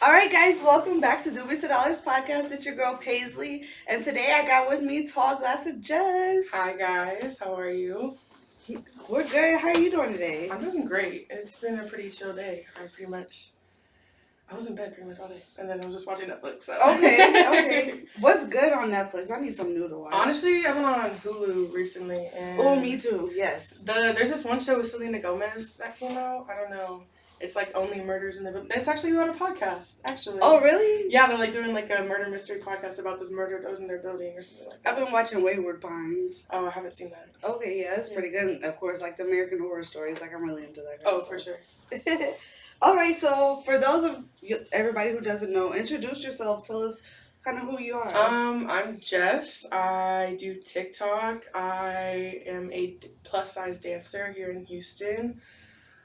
All right, guys, welcome back to Doobies to Dollars podcast. It's your girl Paislee, and today I got with me Tall Glass of Jess. Hi guys, how are you? We're good. How are you doing today? I'm doing great. It's been a pretty chill day. I was in bed pretty much all day, and then I was just watching Netflix. So. Okay. What's good on Netflix? I need some new to watch. Honestly, I've been on Hulu recently, and oh, me too. Yes. There's this one show with Selena Gomez that came out. I don't know. It's like Only Murders in the Building. It's actually on a podcast, actually. Oh, really? Yeah, they're like doing like a murder mystery podcast about this murder that was in their building or something like that. I've been watching Wayward Pines. Oh, I haven't seen that. Okay, yeah, it's pretty good. Of course, like the American Horror Stories, like I'm really into that. Oh, for sure. All right, so for those of you, everybody who doesn't know, introduce yourself. Tell us kind of who you are. I'm Jess. I do TikTok. I am a plus size dancer here in Houston.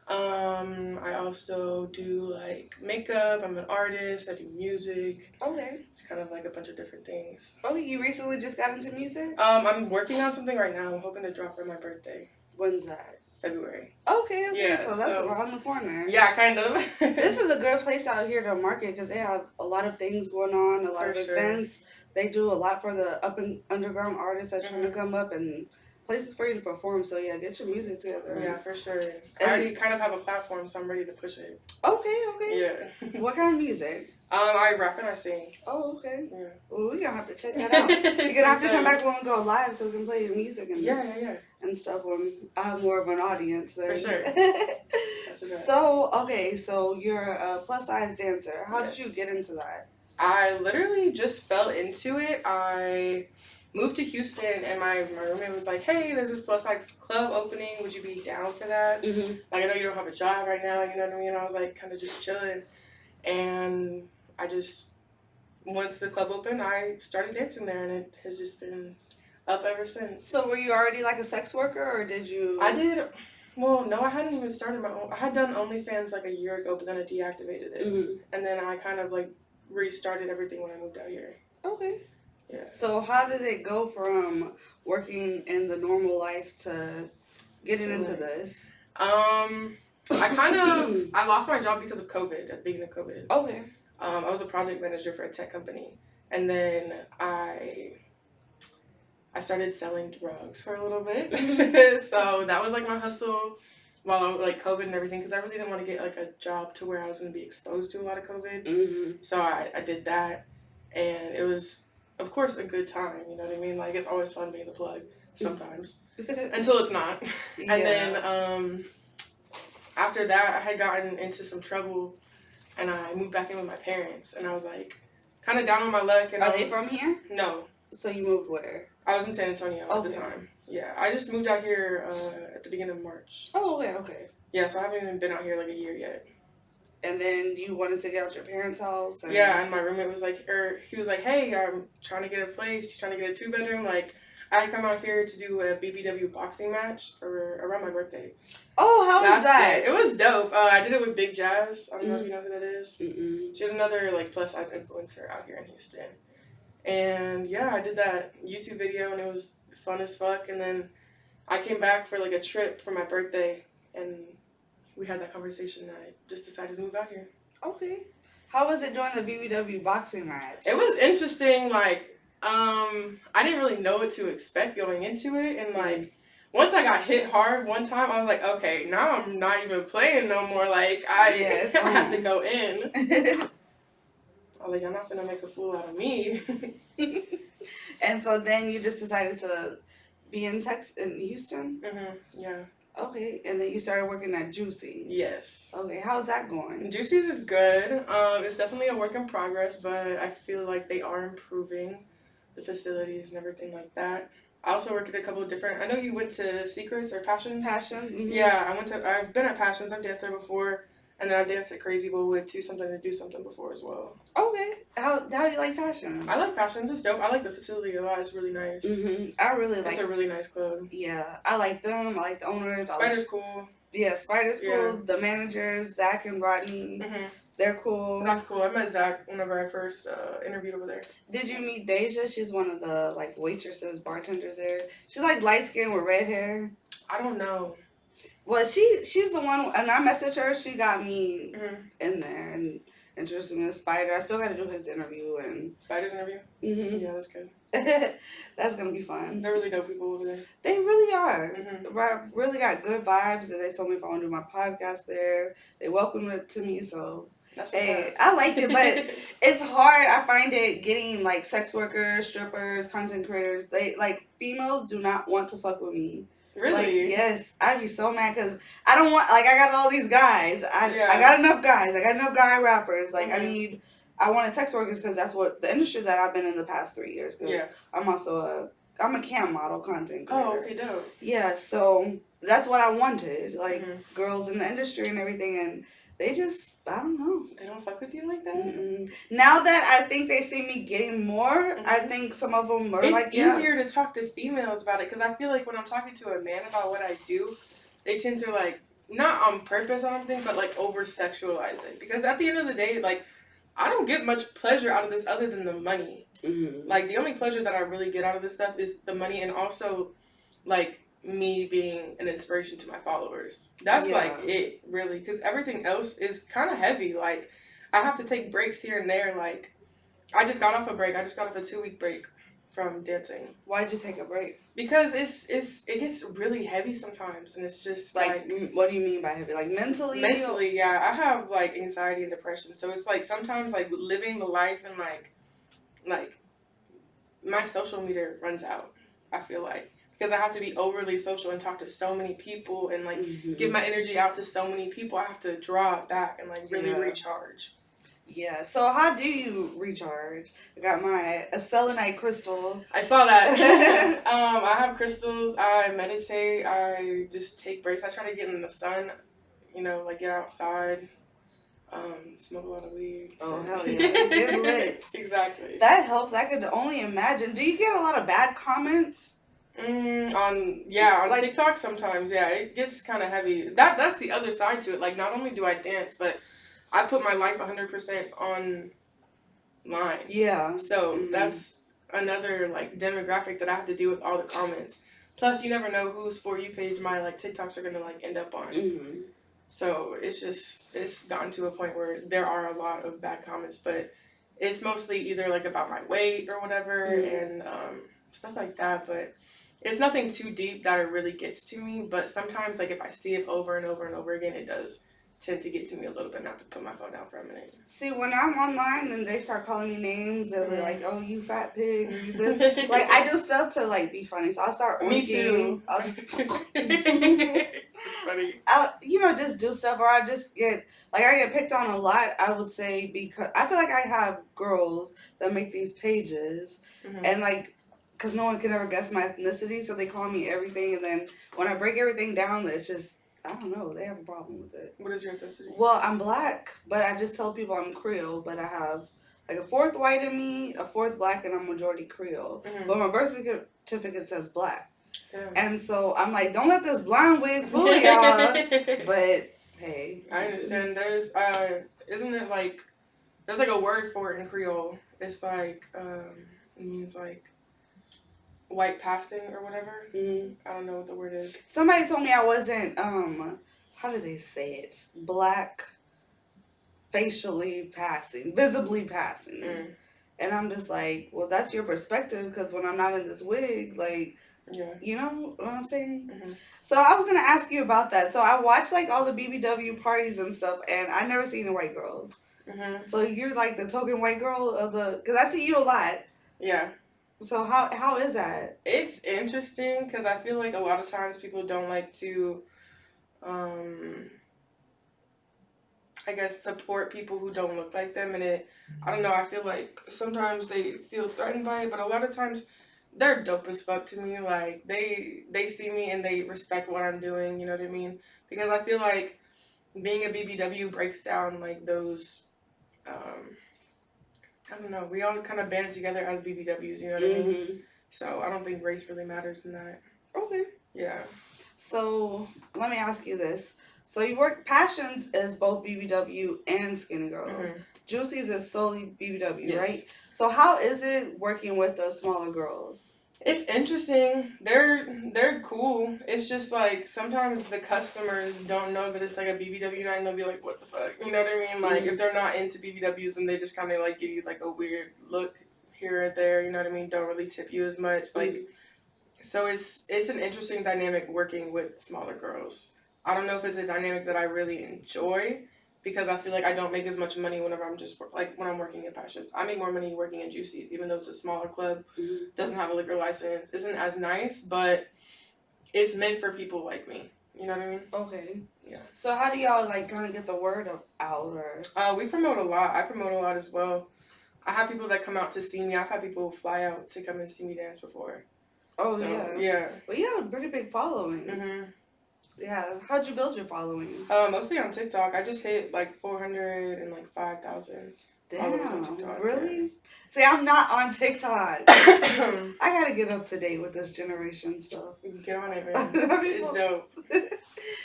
I also do like makeup. I'm an artist. I do music. Okay. It's kind of like a bunch of different things. Oh, you recently just got into music? I'm working on something right now. I'm hoping to drop for my birthday. When's that? February. Okay. Yeah, so that's around the corner. Yeah, kind of. This is a good place out here to market because they have a lot of things going on, a lot of events. They do a lot for the up and underground artists that's trying to come up and places for you to perform. So yeah, get your music together. Yeah, for sure. I already kind of have a platform, so I'm ready to push it. Okay. Yeah. What kind of music? I rap and I sing. Oh, okay. Yeah. Well, we're gonna have to check that out. You're gonna have to come back when we go live so we can play your music and and stuff when I have more of an audience then. For sure. So you're a plus size dancer. How did you get into that? I literally just fell into it. I moved to Houston and my roommate was like, hey, there's this plus size club opening. Would you be down for that? Mm-hmm. Like, I know you don't have a job right now, you know what I mean? I was like kind of just chilling. And once the club opened, I started dancing there and it has just been up ever since. So were you already like a sex worker or did you? Well, no, I hadn't even started my own. I had done OnlyFans like a year ago, but then I deactivated it. Mm-hmm. And then I kind of like restarted everything when I moved out here. Okay. Yeah. So how did it go from working in the normal life to getting into this? I lost my job because of COVID, at the beginning of COVID. Okay. I was a project manager for a tech company. And then I started selling drugs for a little bit. So that was like my hustle while I was like COVID and everything, because I really didn't want to get like a job to where I was going to be exposed to a lot of COVID. Mm-hmm. So I did that. And it was, of course, a good time. You know what I mean? Like, it's always fun being the plug sometimes until it's not. Yeah. And then after that, I had gotten into some trouble and I moved back in with my parents. And I was like kind of down on my luck. And Are they from here? No. So you moved where? I was in San Antonio at the time. Yeah, I just moved out here at the beginning of March. Oh, okay. Yeah, so I haven't even been out here like a year yet. And then you wanted to get out your parents' house? Yeah, and my roommate was like, he was like, hey, I'm trying to get a place. You trying to get a 2-bedroom? Like, I had come out here to do a BBW boxing match around my birthday. Oh, how was that? It was dope. I did it with Big Jess. I don't know if you know who that is. Mm-mm. She's another like plus size influencer out here in Houston. And yeah, I did that YouTube video and it was fun as fuck. And then I came back for like a trip for my birthday and we had that conversation and I just decided to move out here. Okay. How was it doing the BBW boxing match? It was interesting. Like, I didn't really know what to expect going into it. And like, once I got hit hard one time, I was like, okay, now I'm not even playing no more. Like, I have to go in. I was like, I'm not gonna make a fool out of me. And so then you just decided to be in Houston? Mm-hmm. Yeah. Okay, and then you started working at Juicy's. Yes. Okay, how's that going? Juicy's is good. It's definitely a work in progress, but I feel like they are improving the facilities and everything like that. I also work at a couple of different. I know you went to Secrets or Passions. Passions. Mm-hmm. Yeah, I've been at Passions. I've danced there before, and then I've danced at Crazy Bull with Do Something to Do Something before as well. Okay, how do you like Passions? I like Passions. It's dope. I like the facility a lot. It's really nice. Mm-hmm. I really like. It's a really nice club. Yeah, I like them. I like the owners. Spider's cool. Yeah, Spider's cool. The managers, Zach and Rodney. Mm-hmm. They're cool. Zach's cool. I met Zach whenever I first interviewed over there. Did you meet Deja? She's one of the like waitresses, bartenders there. She's like light skin with red hair. I don't know. Well, she's the one, and I messaged her. She got me in there and introduced me to Spider. I still got to do his interview and Spider's interview. Mm-hmm. Yeah, that's good. That's gonna be fun. They're really dope people over there. They really are. I really got good vibes. And they told me if I want to do my podcast there, they welcomed it to me. So hey, I liked it, but it's hard. I find it getting like sex workers, strippers, content creators. They like females do not want to fuck with me. Really? Like, yes, I'd be so mad because I don't want, like, I got all these guys. I got enough guys. I got enough guy rappers. Like, I wanted sex workers because that's what the industry that I've been in the past 3 years. Because I'm also I'm a cam model content creator. Oh, okay, dope. Yeah, so that's what I wanted. Like, girls in the industry and everything. And they just, I don't know. They don't fuck with you like that? Now that I think they see me getting more, I think some of them are it's easier to talk to females about it. Because I feel like when I'm talking to a man about what I do, they tend to, like, not on purpose, I don't think, but, like, over-sexualize it. Because at the end of the day, like, I don't get much pleasure out of this other than the money. Like, the only pleasure that I really get out of this stuff is the money and also, like, me being an inspiration to my followers. That's, like, it, really. Because everything else is kind of heavy. Like, I have to take breaks here and there. Like, I just got off a break. I just got off a 2-week break from dancing. Why'd you take a break? Because it gets really heavy sometimes, and it's just like what do you mean by heavy? Like mentally? Mentally, yeah. I have like anxiety and depression, so it's like sometimes like living the life and like my social meter runs out. I feel like because I have to be overly social and talk to so many people and like give my energy out to so many people. I have to draw it back and like really recharge. Yeah, so how do you recharge? I got my selenite crystal. I saw that. I have crystals. I meditate. I just take breaks. I try to get in the sun, you know, like get outside, smoke a lot of weed. Oh, hell yeah. Get lit. Exactly. That helps. I could only imagine. Do you get a lot of bad comments? On like, TikTok sometimes, it gets kind of heavy. That's the other side to it. Like, not only do I dance, but I put my life 100% online. Yeah. So that's another like demographic that I have to deal with all the comments. Plus, you never know whose For You page my like TikToks are gonna like end up on. So it's gotten to a point where there are a lot of bad comments, but it's mostly either like about my weight or whatever and stuff like that. But it's nothing too deep that it really gets to me. But sometimes like if I see it over and over and over again, it does tend to get to me a little bit, not to put my phone down for a minute. See, when I'm online and they start calling me names, they're like, "Oh, you fat pig," or "You this." Like, I do stuff to like be funny, so I'll start. Me too. I'll just. It's funny. I'll just do stuff, or I just get like I get picked on a lot. I would say because I feel like I have girls that make these pages, and like. Because no one can ever guess my ethnicity, so they call me everything, and then when I break everything down, it's just. I don't know. They have a problem with it. What is your ethnicity? Well, I'm black, but I just tell people I'm Creole, but I have like a fourth white in me, a fourth black, and I'm majority Creole. But my birth certificate says black. Damn. And so I'm like, don't let this blonde wig fool y'all. But hey. I understand. There's, isn't it like, there's like a word for it in Creole. It's like, it means like, white passing or whatever. I don't know what the word is. Somebody told me I wasn't how do they say it? Black facially passing, visibly passing. And I'm just like, well, that's your perspective because when I'm not in this wig, like you know what I'm saying? So I was gonna ask you about that. So I watched like all the BBW parties and stuff, and I never seen the white girls. So you're like the token white girl of the, because I see you a lot. Yeah. So how is that? It's interesting because I feel like a lot of times people don't like to, I guess, support people who don't look like them. And I don't know, I feel like sometimes they feel threatened by it, but a lot of times they're dope as fuck to me. Like, they see me and they respect what I'm doing, you know what I mean? Because I feel like being a BBW breaks down, like, those, I don't know. We all kind of band together as BBWs, you know what I mean? So I don't think race really matters in that. Okay. Yeah. So let me ask you this. So you work, Passions is both BBW and Skinny Girls. Mm-hmm. Juicy's is solely BBW, Yes. right? So how is it working with the smaller girls? It's interesting. They're cool. It's just like sometimes the customers don't know that it's like a BBW night and they'll be like, what the fuck? You know what I mean? Like if they're not into BBWs and they just kind of like give you like a weird look here or there, you know what I mean? Don't really tip you as much. Like so it's an interesting dynamic working with smaller girls. I don't know if it's a dynamic that I really enjoy because I feel like I don't make as much money whenever I'm just like when I'm working at Passions. I make more money working at Juicy's, even though it's a smaller club, doesn't have a liquor license, isn't as nice, but it's meant for people like me. You know what I mean? Okay. Yeah. So how do y'all like kind of get the word out or? We promote a lot. I promote a lot as well. I have people that come out to see me. I've had people fly out to come and see me dance before. Oh, so, yeah. Yeah. Well, you have a pretty big following. Mm-hmm. Yeah. How'd you build your following? Mostly on TikTok. I just hit like 400 and like 5,000 followers on TikTok. Really? Yeah. See, I'm not on TikTok. I gotta get up to date with this generation stuff. Get on it, man. It's dope.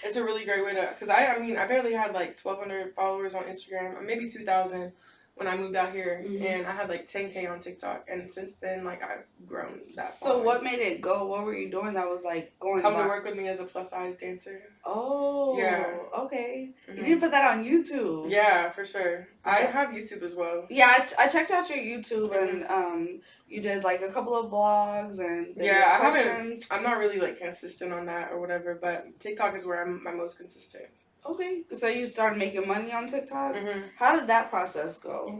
It's a really great way to, because I barely had like 1,200 followers on Instagram, maybe 2,000 when I moved out here, and I had like 10K on TikTok, and since then, like, I've grown that far. So what made it go? What were you doing that was like going Come to work with me as a plus size dancer. Oh. Yeah. Okay. You need to put that on YouTube. Yeah, for sure. I have YouTube as well. Yeah, I checked out your YouTube and you did like a couple of vlogs and I'm not really like consistent on that or whatever, but TikTok is where I'm my most consistent. Okay. So you started making money on TikTok? How did that process go?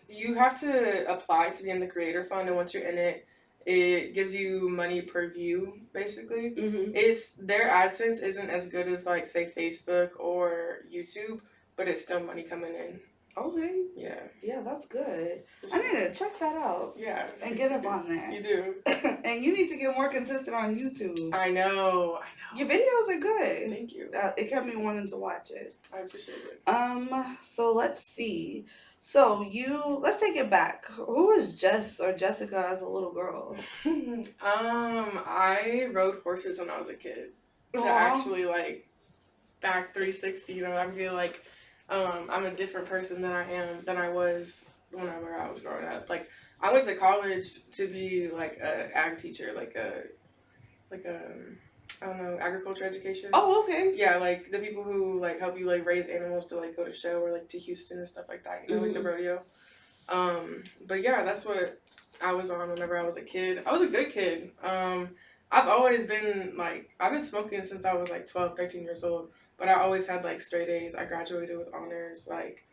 You have to apply to be in the creator fund, and once you're in it, it gives you money per view, basically. Their AdSense isn't as good as like say Facebook or YouTube, but it's still money coming in. Okay. Yeah. Yeah, that's good. I need to check that out. Yeah. And get up on that. You do. And you need to get more consistent on YouTube. I know. Your videos are good. Thank you. It kept me wanting to watch it. I appreciate it. So let's see. So let's take it back. Who was Jess or Jessica as a little girl? I rode horses when I was a kid. To actually like back 360, you know, I feel like I'm a different person than I was whenever I was growing up. Like I went to college to be like a ag teacher, like a I don't know, agriculture education. Oh, okay. Yeah, like the people who like help you like raise animals to like go to show or like to Houston and stuff like that, you know, like the rodeo. But yeah, that's what I was on whenever I was a kid. I was a good kid. I've always been like, I've been smoking since I was like 12, 13 years old, but I always had like straight A's. I graduated with honors, like,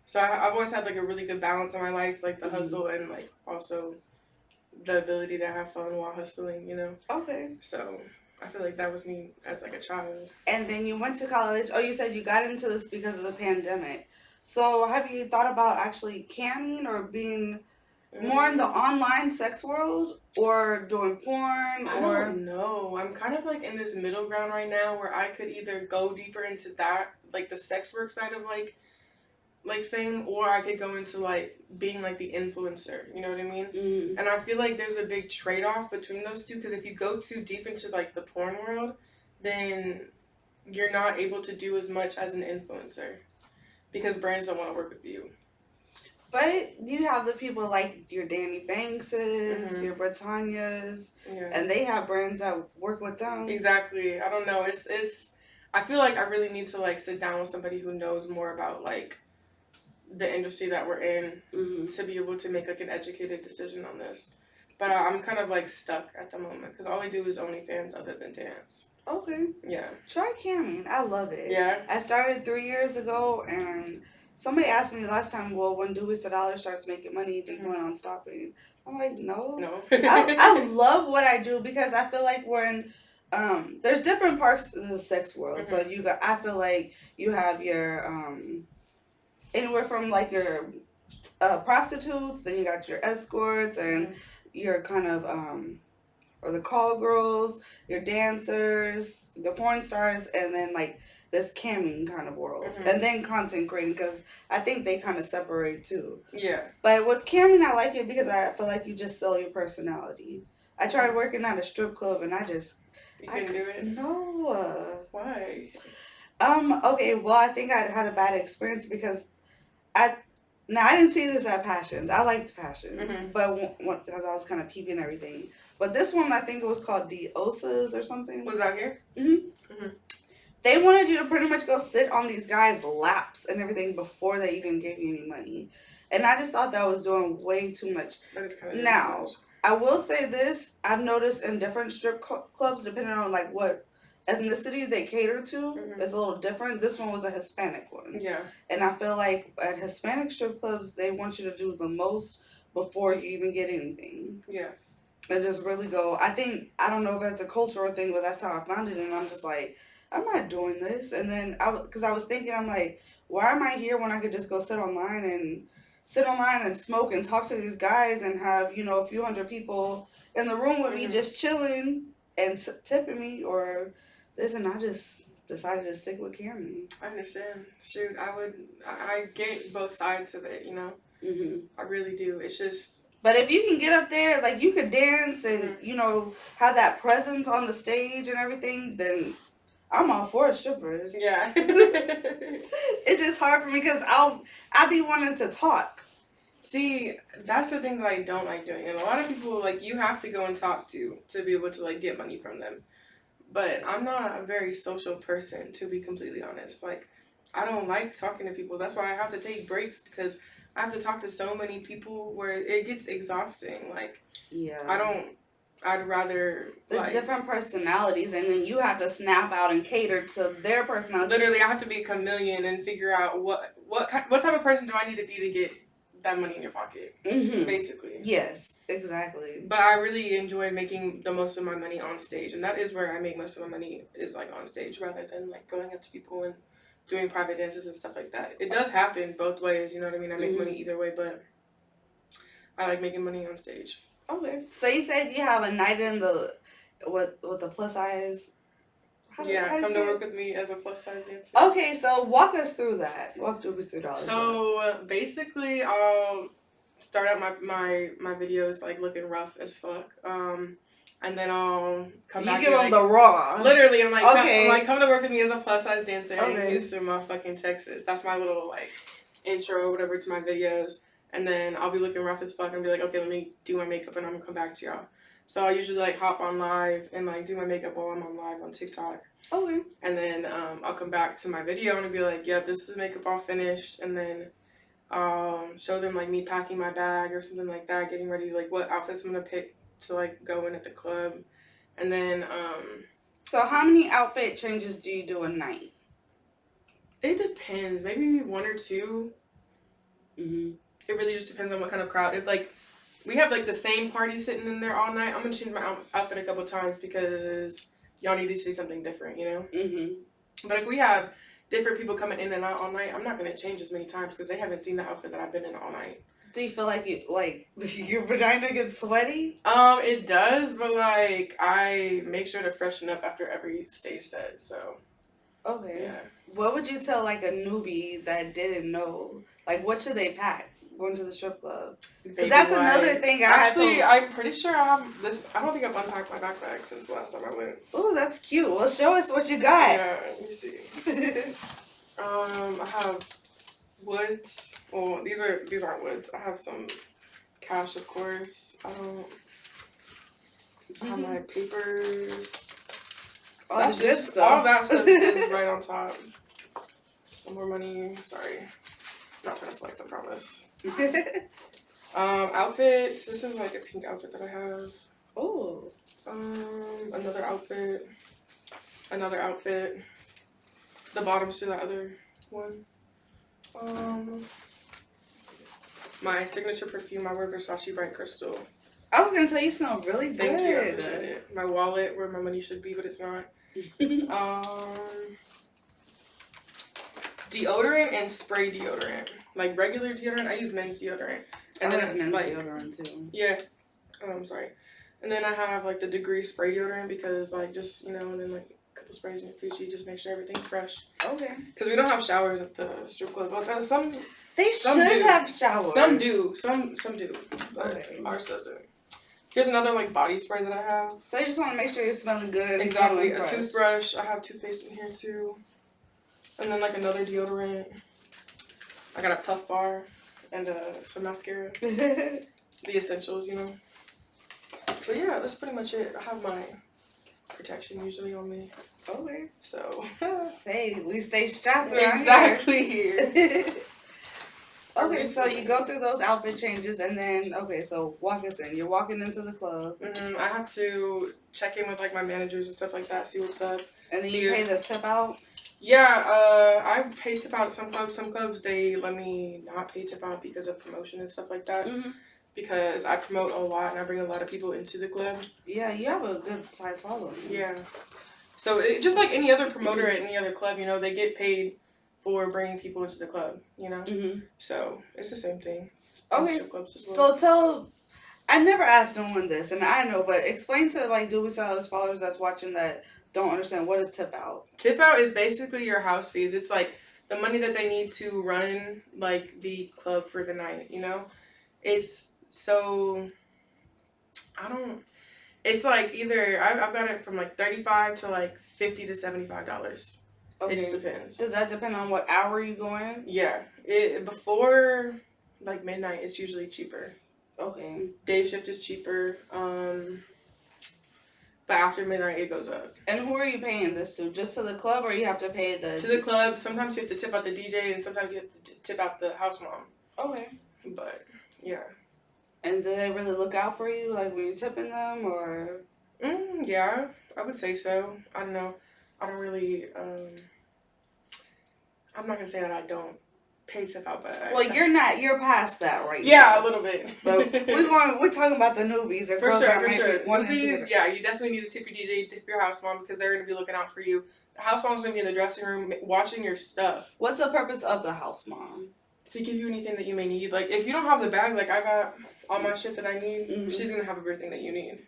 so I've always had like a really good balance in my life, like the hustle and like also the ability to have fun while hustling, you know? Okay. So I feel like that was me as like a child. And then you went to college. Oh, you said you got into this because of the pandemic. So have you thought about actually camming or being more in the online sex world or doing porn? I don't know. I'm kind of like in this middle ground right now where I could either go deeper into that, like the sex work side of like fame, or I could go into like being like the influencer, you know what I mean? And I feel like there's a big trade-off between those two, because if you go too deep into like the porn world, then you're not able to do as much as an influencer because brands don't want to work with you. But you have the people like your Danny Bankses, your Britannias, and they have brands that work with them. Exactly. I don't know. It's I feel like I really need to like sit down with somebody who knows more about like the industry that we're in to be able to make like an educated decision on this. But I'm kind of like stuck at the moment because all I do is OnlyFans other than dance. Okay. Yeah. Try camming. I love it. Yeah. I started 3 years ago, and somebody asked me last time, well, when Dewey's the Dollar starts making money, do you plan on stopping? I'm like, no. I love what I do because I feel like we're in, there's different parts of the sex world. So I feel like you have your, anywhere from like your prostitutes, then you got your escorts and your kind of, or the call girls, your dancers, the porn stars, and then like this camming kind of world, and then content creating, because I think they kind of separate too. Yeah. But with camming, I like it because I feel like you just sell your personality. I tried working at a strip club, and You couldn't do it? No. Why? Okay, well, I think I had a bad experience because I now I didn't see this at Passions. I liked Passions, but because I was kind of peeping everything. But this one, I think it was called the Osas or something. Was out here? They wanted you to pretty much go sit on these guys' laps and everything before they even gave you any money, and I just thought that was doing way too much. That is kind of now. I will say this: I've noticed in different strip clubs, depending on like what ethnicity they cater to, it's a little different. This one was a Hispanic one. Yeah. And I feel like at Hispanic strip clubs, they want you to do the most before you even get anything. Yeah. And just really go. I don't know if that's a cultural thing, but that's how I found it. And I'm just like, I'm not doing this. And then because I was thinking, I'm like, why am I here when I could just go sit online and smoke and talk to these guys and have, a few hundred people in the room with me just chilling and tipping me or this, and I just decided to stick with Cammy. I understand. Shoot, I get both sides of it, I really do. It's just... But if you can get up there, like you could dance and, have that presence on the stage and everything, then I'm all for strippers. Yeah. It's just hard for me because I'll be wanting to talk. See, that's the thing that I don't like doing. And a lot of people, like, you have to go and talk to be able to, like, get money from them. But I'm not a very social person, to be completely honest. Like, I don't like talking to people. That's why I have to take breaks because I have to talk to so many people where it gets exhausting. Like, yeah. I'd rather... The different personalities, and then you have to snap out and cater to their personality. Literally, I have to be a chameleon and figure out what type of person do I need to be to get that money in your pocket, basically. Yes, exactly. But I really enjoy making the most of my money on stage, and that is where I make most of my money is like on stage rather than like going up to people and doing private dances and stuff like that. It does happen both ways, you know what I mean? I make money either way, but I like making money on stage. Okay. So you said you have a night in the with the plus size. Come to work with me as a plus size dancer. Okay, so walk us through that. Walk us through that. So basically, I'll start out my videos like looking rough as fuck. And then I'll come back. You give them the raw. Literally, I'm like, come to work with me as a plus size dancer in Houston, motherfucking Texas. That's my little like intro or whatever to my videos. And then I'll be looking rough as fuck and be like, okay, let me do my makeup and I'm gonna come back to y'all. So I usually like hop on live and like do my makeup while I'm on live on TikTok. Okay. And then I'll come back to my video and be like, yep, this is the makeup all finished. And then show them like me packing my bag or something like that, getting ready, like what outfits I'm gonna pick to like go in at the club. And then so how many outfit changes do you do a night? It depends. Maybe 1 or 2. It really just depends on what kind of crowd. If like we have like the same party sitting in there all night, I'm gonna change my outfit a couple times because y'all need to see something different, But if we have different people coming in and out all night, I'm not gonna change as many times because they haven't seen the outfit that I've been in all night. Do you feel like your vagina gets sweaty? It does, but like I make sure to freshen up after every stage set. So. Okay. Yeah. What would you tell like a newbie that didn't know? Like, what should they pack going to the strip club? Because that's another thing. I'm pretty sure I have this. I don't think I've unpacked my backpack since the last time I went. Oh, that's cute. Well, show us what you got. Yeah, let me see. I have woods. Well, these aren't woods. I have some cash, of course. I have my papers. All the good stuff. All that stuff is right on top. Some more money. Sorry. I'm not trying to flex, I promise. Outfits. This is like a pink outfit that I have. Oh. Another outfit. Another outfit. The bottoms to the other one. My signature perfume, I wear Versace Bright Crystal. I was gonna tell you smell really good. Thank you, I appreciate it. My wallet, where my money should be, but it's not. Deodorant and spray deodorant. Like regular deodorant, I use men's deodorant. And I like men's deodorant too. Yeah. I'm sorry. And then I have like the Degree spray deodorant because like just, and then like a couple sprays in your coochie, just make sure everything's fresh. Okay. Because we don't have showers at the strip club. But they should have showers. Some do. Some do. But ours doesn't. Here's another like body spray that I have. So you just want to make sure you're smelling good. Exactly. A toothbrush. I have toothpaste in here too. And then, like, another deodorant. I got a Puff Bar and some mascara. The essentials, you know. But, yeah, that's pretty much it. I have my protection usually on me. Okay. So. Hey, we stay strapped around exactly here. Okay, so you go through those outfit changes, and then, okay, so walk us in. You're walking into the club. I have to check in with, like, my managers and stuff like that, see what's up. And then you pay the tip out? Yeah, I pay tip out at some clubs. Some clubs, they let me not pay tip out because of promotion and stuff like that. Mm-hmm. Because I promote a lot and I bring a lot of people into the club. Yeah, you have a good size following. Yeah. So, just like any other promoter at any other club, you know, they get paid for bringing people into the club, you know? Mm-hmm. So, it's the same thing. Okay, so I never asked no one this, and I know, but explain to, like, Do We Sellers followers that's watching that don't understand, what is tip out? Tip out is basically your house fees. It's, like, the money that they need to run, like, the club for the night, you know? It's so, it's, like, either, I've got it from, like, $35 to, like, $50 to $75. Okay. It just depends. Does that depend on what hour you go in? Yeah. Before, like, midnight, it's usually cheaper. Okay. Day shift is cheaper. But after midnight, it goes up. And who are you paying this to? Just to the club, or you have to pay the... To the club. Sometimes you have to tip out the DJ, and sometimes you have to tip out the house mom. Okay. But, yeah. And do they really look out for you, like, when you're tipping them, or... Yeah, I would say so. I don't know. I don't really, I'm not going to say that I don't pay tip out, but... Well, you're past that right now. Yeah, a little bit. But we're talking about the newbies. For sure. Newbies, yeah, you definitely need to tip your DJ, tip your house mom, because they're going to be looking out for you. The house mom's going to be in the dressing room watching your stuff. What's the purpose of the house mom? To give you anything that you may need. Like, if you don't have the bag, like, I got all my shit that I need, she's going to have everything that you need.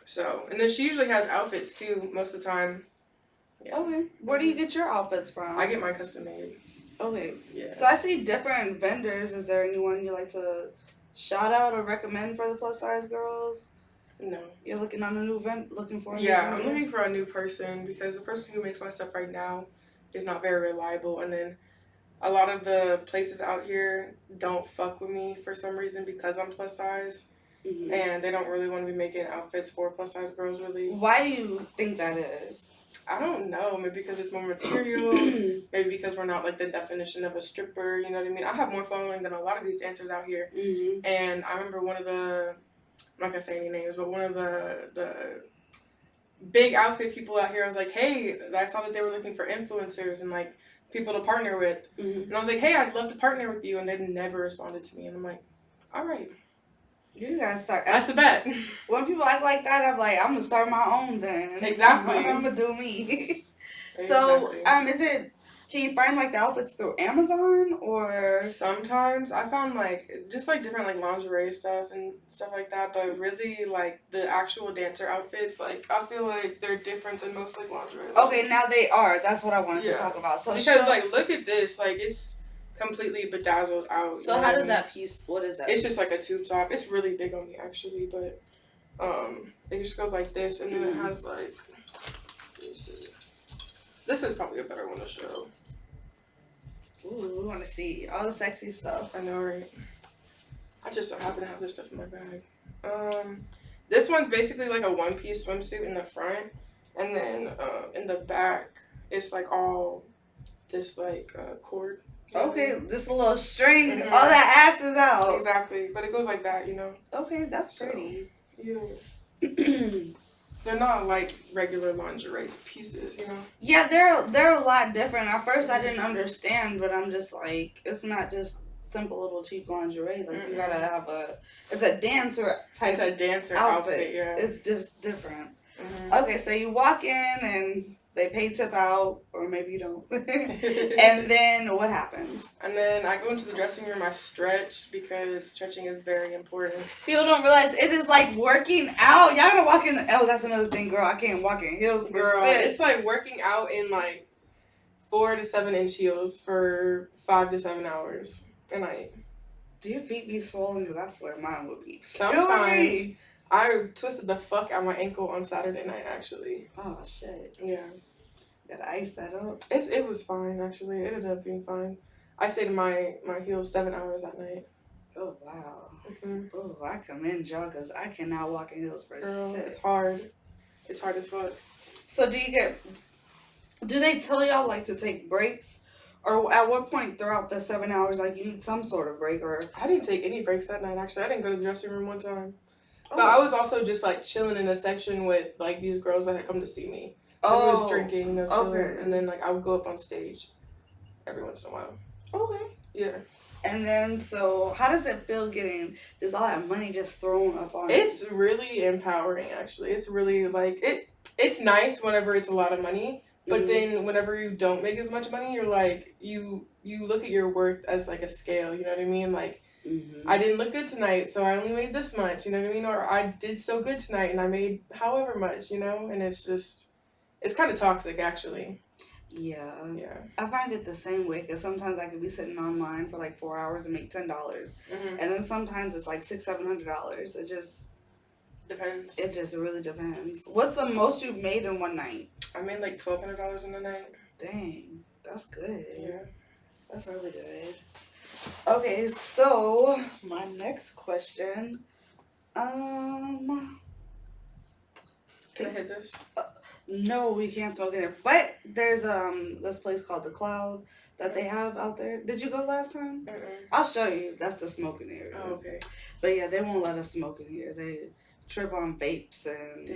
So, and then she usually has outfits, too, most of the time. Yeah. Okay. Where do you get your outfits from? I get mine custom made. Okay. Yeah. So I see different vendors. Is there anyone you like to shout out or recommend for the plus size girls? No. You're looking on a new looking for a new vendor? I'm looking for a new person because the person who makes my stuff right now is not very reliable, and then a lot of the places out here don't fuck with me for some reason because I'm plus size. Mm-hmm. And they don't really want to be making outfits for plus size girls, really. Why do you think that is? I don't know. Maybe because it's more material. Maybe because we're not, like, the definition of a stripper. You know what I mean? I have more following than a lot of these dancers out here. Mm-hmm. And I remember one of the... I'm not going to say any names, but one of the big outfit people out here, I was like, hey, I saw that they were looking for influencers and, like, people to partner with. Mm-hmm. And I was like, hey, I'd love to partner with you. And they never responded to me. And I'm like, all right. You gotta start. That's a bet. When people act like that, I'm like, I'm gonna start my own then. Exactly. I'm gonna do me. So, can you find, like, the outfits through Amazon, or? Sometimes. I found, like, just, like, different, like, lingerie stuff and stuff like that, but really, like, the actual dancer outfits, like, I feel like they're different than most, like, lingerie. Okay, now they are. That's what I wanted to talk about. So because, like, look at this. Like, it's completely bedazzled out. So how does that piece, what is that? It's just like a tube top. It's really big on me, actually, but it just goes like this, and then it has, like, let me see. This is probably a better one to show. Ooh, we want to see all the sexy stuff. I know, right? I just so happen to have this stuff in my bag. This one's basically like a one-piece swimsuit in the front, and then in the back, it's like all this, like, cord. Okay, this little string, all that ass is out. Exactly, but it goes like that, you know. Okay, that's pretty. So, yeah. They're not like regular lingerie pieces, you know. Yeah, they're a lot different. At first, I didn't understand, but I'm just like, it's not just simple little cheap lingerie. Like, you gotta have it's a dancer type. It's a dancer outfit. Yeah, it's just different. Mm-hmm. Okay, so you walk in and they pay tip out, or maybe you don't. And then what happens? And then I go into the dressing room, I stretch, because stretching is very important. People don't realize it is like working out. Y'all gotta walk in that's another thing, girl. I can't walk in heels for girl, shit. It's like working out in like 4 to 7 inch heels for 5 to 7 hours a night. Do your feet be swollen? Because I swear mine would be. Sometimes. I twisted the fuck out my ankle on Saturday night, actually. Oh, shit. Yeah. Gotta ice that up. It was fine, actually. It ended up being fine. I stayed in my heels 7 hours that night. Oh, wow. Mm-hmm. Oh, I commend y'all because I cannot walk in heels for Girl, shit. it's hard. It's hard as fuck. So do they tell y'all, like, to take breaks? Or at what point throughout the 7 hours, like, you need some sort of break? Or I didn't take any breaks that night, actually. I didn't go to the dressing room one time. oh. But I was also just, like, chilling in a section with, like, these girls that had come to see me. Like, we was drinking, you know, chilling. Okay. And then, like, I would go up on stage every once in a while. Okay. Yeah. And then, so, how does it feel getting just all that money just thrown up on you? It's really empowering, actually. It's really, like, it's nice whenever it's a lot of money. But then whenever you don't make as much money, you're like, you look at your worth as, like, a scale, you know what I mean? Like, I didn't look good tonight, so I only made this much, you know what I mean? Or I did so good tonight, and I made however much, you know? And it's just, it's kind of toxic, actually. Yeah. I find it the same way, because sometimes I could be sitting online for, like, 4 hours and make $10. And then sometimes it's, like, $600-700. It just... depends. It just really depends. What's the most you've made in one night? I made like $1,200 in a night. Dang, that's good. Yeah. That's really good. Okay, so my next question. Can I hit this? No, we can't smoke in it. But there's this place called The Cloud that they have out there. Did you go last time? I'll show you. That's the smoking area. Oh, okay. But yeah, they won't let us smoke in here. They trip on vapes and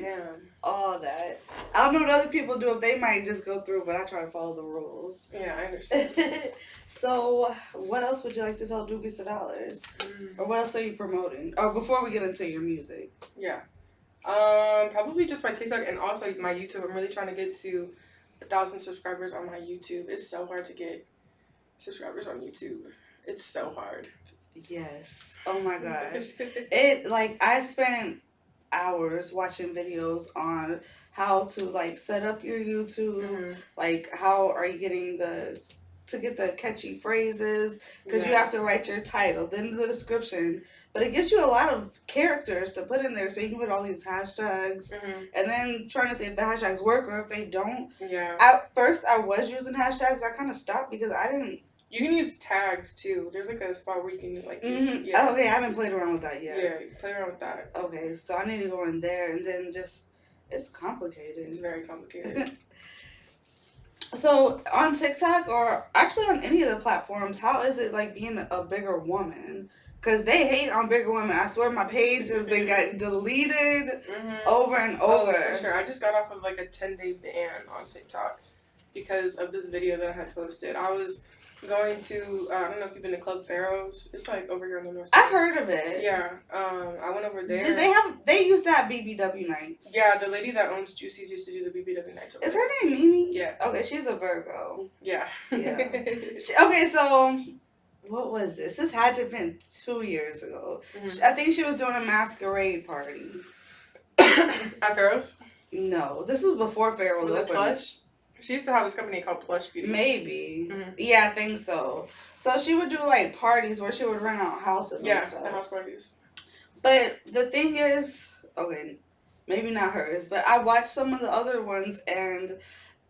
all that. I don't know what other people do if they might just go through, but I try to follow the rules. Yeah, I understand. So, what else would you like to tell Doobies to Dollars? Or what else are you promoting? Or before we get into your music? Yeah. Probably just my TikTok and also my YouTube. I'm really trying to get to 1,000 subscribers on my YouTube. It's so hard to get subscribers on YouTube. It's so hard. Yes. Oh my gosh. I spent hours watching videos on how to, like, set up your YouTube. Like, how are you getting to get the catchy phrases, because you have to write your title, then the description, but it gives you a lot of characters to put in there, so you can put all these hashtags, and then trying to see if the hashtags work or if they don't. Yeah. At first, I was using hashtags. I kind of stopped because I didn't. You can use tags too. There's like a spot where you can like. Use, Oh, okay, I haven't played around with that yet. Yeah, you can play around with that. Okay, so I need to go in there, and then it's complicated. It's very complicated. So, on TikTok, or actually on any of the platforms, how is it like being a bigger woman? Because they hate on bigger women. I swear my page has been gotten deleted over and over. Oh, for sure. I just got off of like a 10-day ban on TikTok because of this video that I had posted. I was going to, I don't know if you've been to Club Pharaoh's. It's like over here on the north side. I heard of it. Yeah. I went over there. They used to have BBW Nights. Yeah, the lady that owns Juicy's used to do the BBW Nights over Is her name Mimi? Yeah. Okay, she's a Virgo. Yeah. Okay, so what was this? This had to have been 2 years ago. I think she was doing a masquerade party. At Pharaoh's? No, this was before Pharaoh's was opened. It Plush? She used to have this company called Plush Beauty. Maybe. Yeah, I think so. So she would do like parties where she would rent out houses and stuff. Yeah, the house parties. But the thing is, okay, maybe not hers, but I watched some of the other ones and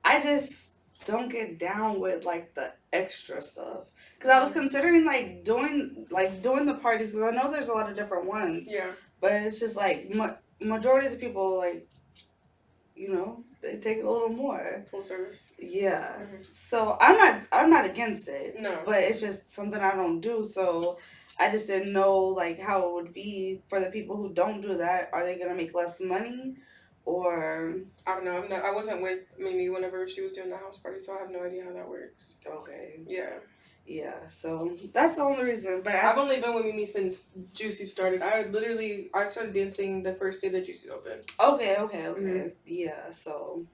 I just don't get down with like the extra stuff. Because I was considering like doing the parties, because I know there's a lot of different ones. Yeah. But it's just like majority of the people, like, you know, they take it a little more. Full service. Yeah. So I'm not against it. No. But it's just something I don't do. So I just didn't know like how it would be for the people who don't do that. Are they gonna make less money, or I don't know. I wasn't with Mimi whenever she was doing the house party, so I have no idea how that works. Okay. Yeah. Yeah. So that's the only reason. But I've only been with Mimi since Juicy started. I started dancing the first day that Juicy opened. Okay. Yeah. So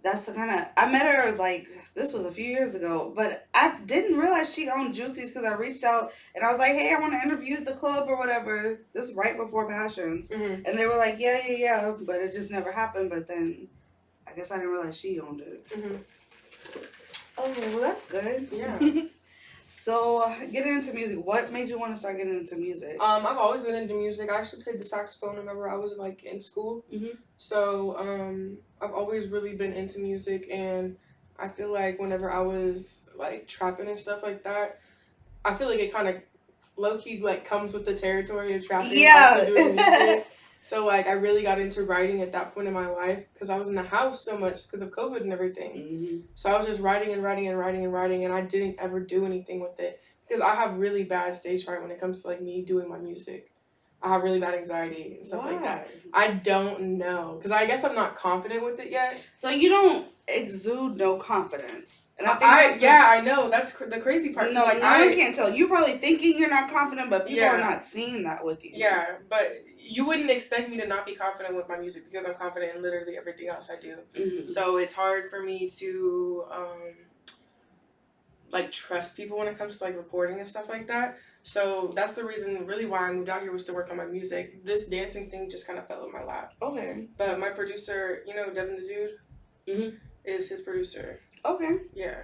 that's the kind of, I met her like, this was a few years ago, but I didn't realize she owned Juicy's because I reached out and I was like, hey, I want to interview at the club or whatever. This is right before Passions. And they were like, yeah, but it just never happened. But then I guess I didn't realize she owned it. Oh, well, that's good. Yeah. So, getting into music, what made you want to start getting into music? I've always been into music. I actually played the saxophone whenever I was like in school. Mm-hmm. So, I've always really been into music, and I feel like whenever I was like trapping and stuff like that, I feel like it kind of low key like comes with the territory of trapping. Yeah. Also doing music. So like I really got into writing at that point in my life because I was in the house so much because of COVID and everything. Mm-hmm. So I was just writing and writing and writing and writing, and I didn't ever do anything with it because I have really bad stage fright when it comes to like me doing my music. I have really bad anxiety and stuff like that. I don't know because I guess I'm not confident with it yet. So you don't exude no confidence, and I think I know that's the crazy part. No, like no one can't tell. You're probably thinking you're not confident, but people are not seeing that with you. Yeah, but you wouldn't expect me to not be confident with my music because I'm confident in literally everything else I do. Mm-hmm. So it's hard for me to like trust people when it comes to like recording and stuff like that. So that's the reason really why I moved out here was to work on my music. This dancing thing just kind of fell in my lap. Okay. But my producer, you know, Devin the Dude, mm-hmm. is his producer. Okay. Yeah.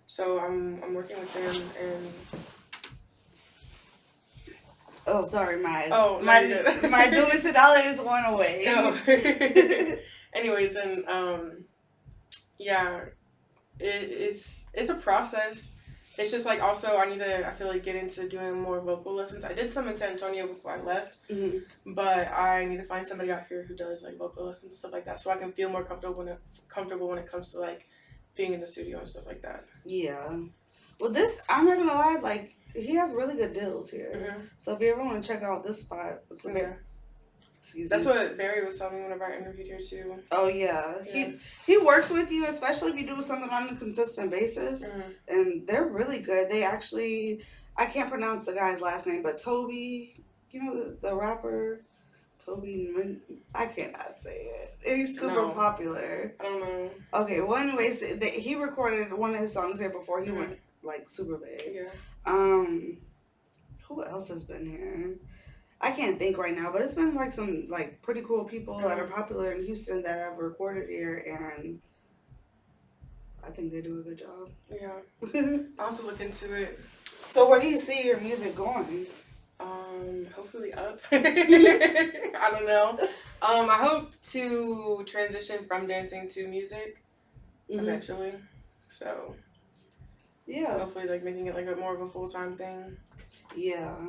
So I'm working with him and. Oh, sorry, my my Doing $6 went away. No. Anyways, and yeah, it's a process. It's just like also I feel like get into doing more vocal lessons. I did some in San Antonio before I left, mm-hmm. but I need to find somebody out here who does like vocal lessons stuff like that, so I can feel more comfortable when it comes to like being in the studio and stuff like that. Yeah. Well, I'm not gonna lie, like he has really good deals here. Mm-hmm. So if you ever want to check out this spot, that's what Barry was telling me whenever I interviewed here too. Oh yeah. He works with you, especially if you do something on a consistent basis, and they're really good. They actually, I can't pronounce the guy's last name, but Toby, you know the rapper, Toby, I cannot say it. He's super popular. I don't know. Okay, well anyways, he recorded one of his songs here before he went like super big. Yeah. Who else has been here? I can't think right now, but it's been like some like pretty cool people that are popular in Houston that have recorded here, and I think they do a good job. Yeah. I'll have to look into it. So where do you see your music going? Hopefully up. I don't know. I hope to transition from dancing to music eventually. So yeah, hopefully like making it like a more of a full-time thing. Yeah.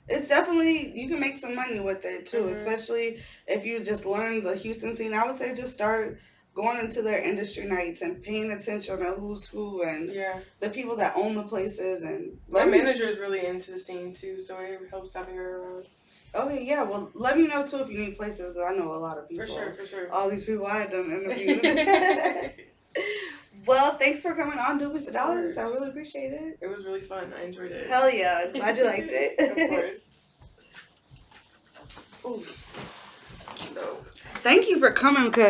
It's definitely, you can make some money with it too, especially if you just learn the Houston scene. I would say just start going into their industry nights and paying attention to who's who and the people that own the places. And my manager is really into the scene too, so it helps having her around. Okay, yeah. Well, let me know too if you need places, because I know a lot of people. For sure. All these people I had done interviews. Well, thanks for coming on, Doing $6. I really appreciate it. It was really fun. I enjoyed it. Hell yeah. Glad you liked it. Of course. Ooh. No. Thank you for coming, because